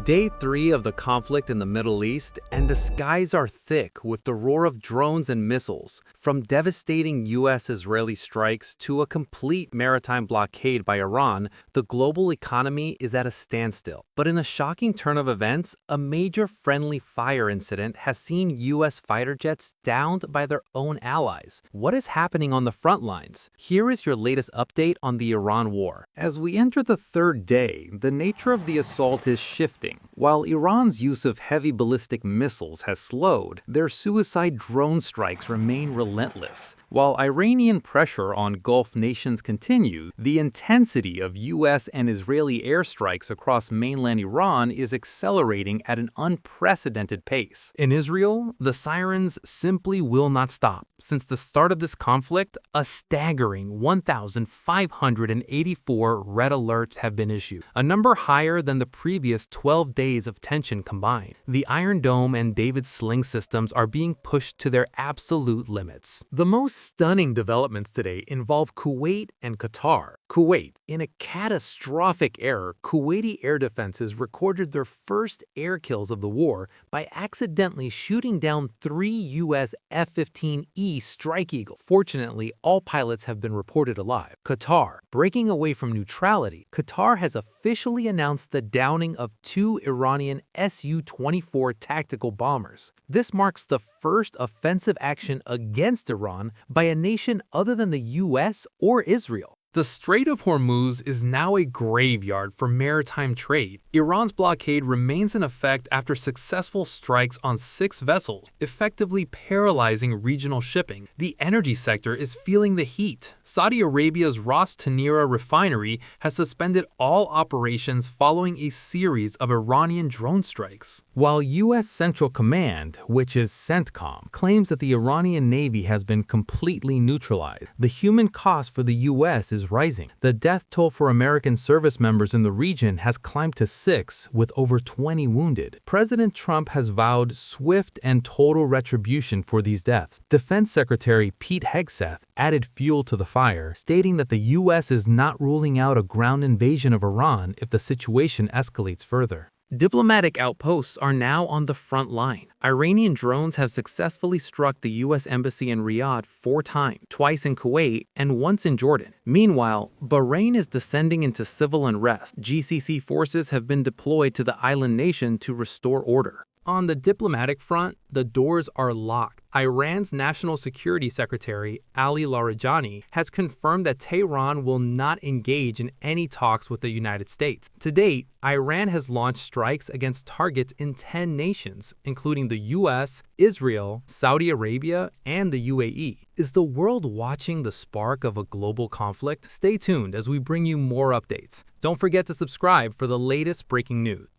Day 3 of the conflict in the Middle East, and the skies are thick with the roar of drones and missiles. From devastating U.S.-Israeli strikes to a complete maritime blockade by Iran, the global economy is at a standstill. But in a shocking turn of events, a major friendly fire incident has seen U.S. fighter jets downed by their own allies. What is happening on the front lines? Here is your latest update on the Iran war. As we enter the third day, the nature of the assault is shifting. While Iran's use of heavy ballistic missiles has slowed, their suicide drone strikes remain relentless. While Iranian pressure on Gulf nations continues, the intensity of U.S. and Israeli airstrikes across mainland Iran is accelerating at an unprecedented pace. In Israel, the sirens simply will not stop. Since the start of this conflict, a staggering 1,584 red alerts have been issued, a number higher than the previous 12 days of tension combined. The Iron Dome and David Sling systems are being pushed to their absolute limits. The most stunning developments today involve Kuwait and Qatar. Kuwait, in a catastrophic error, Kuwaiti air defenses recorded their first air kills of the war by accidentally shooting down 3 U.S. F-15E Strike Eagle. Fortunately, all pilots have been reported alive. Qatar, breaking away from neutrality, Qatar has officially announced the downing of 2 Iranian Su-24 tactical bombers. This marks the first offensive action against Iran by a nation other than the U.S. or Israel. The Strait of Hormuz is now a graveyard for maritime trade. Iran's blockade remains in effect after successful strikes on 6 vessels, effectively paralyzing regional shipping. The energy sector is feeling the heat. Saudi Arabia's Tanura refinery has suspended all operations following a series of Iranian drone strikes. While U.S. Central Command, which is CENTCOM, claims that the Iranian Navy has been completely neutralized, the human cost for the U.S. is rising. The death toll for American service members in the region has climbed to 6, with over 20 wounded. President Trump has vowed swift and total retribution for these deaths. Defense Secretary Pete Hegseth added fuel to the fire, stating that the U.S. is not ruling out a ground invasion of Iran if the situation escalates further. Diplomatic outposts are now on the front line. Iranian drones have successfully struck the U.S. Embassy in Riyadh 4 times, twice in Kuwait and once in Jordan. Meanwhile, Bahrain is descending into civil unrest. GCC forces have been deployed to the island nation to restore order. On the diplomatic front, the doors are locked. Iran's National Security Secretary, Ali Larijani, has confirmed that Tehran will not engage in any talks with the United States. To date, Iran has launched strikes against targets in 10 nations, including the US, Israel, Saudi Arabia, and the UAE. Is the world watching the spark of a global conflict? Stay tuned as we bring you more updates. Don't forget to subscribe for the latest breaking news.